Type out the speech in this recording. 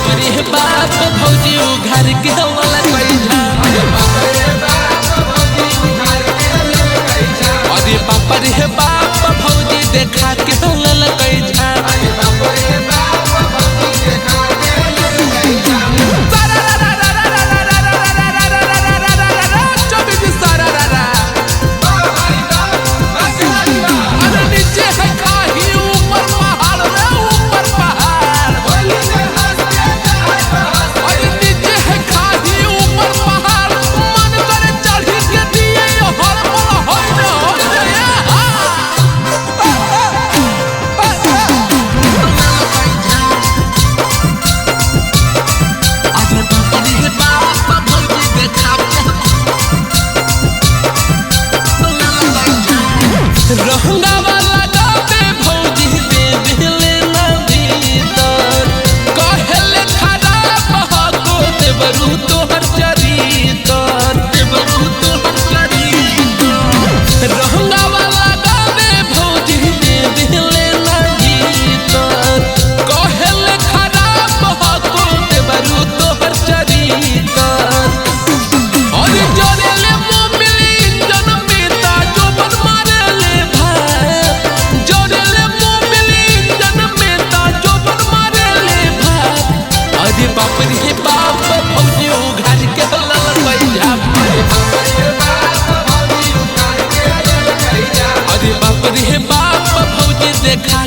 बाप रे बाप भौजी घर के वाला कैसा अरे बाप रे बाप भौजी देखा के वाला कैसा रहंगा वाला गाते भौजी दे दिले ना भीतर कहले खराब हको देवरू तोहर चरितर रहंगा वाला गाते भौजी दे दिले ना भीतर कहले खराब हको देवरू तोहर चरितर और जोरेले मोमिली जनमेता जो बन मारेले अरे बाप रे बाप भौजी घर के लाल कैसा अरे बाप रे बाप भौजी देखा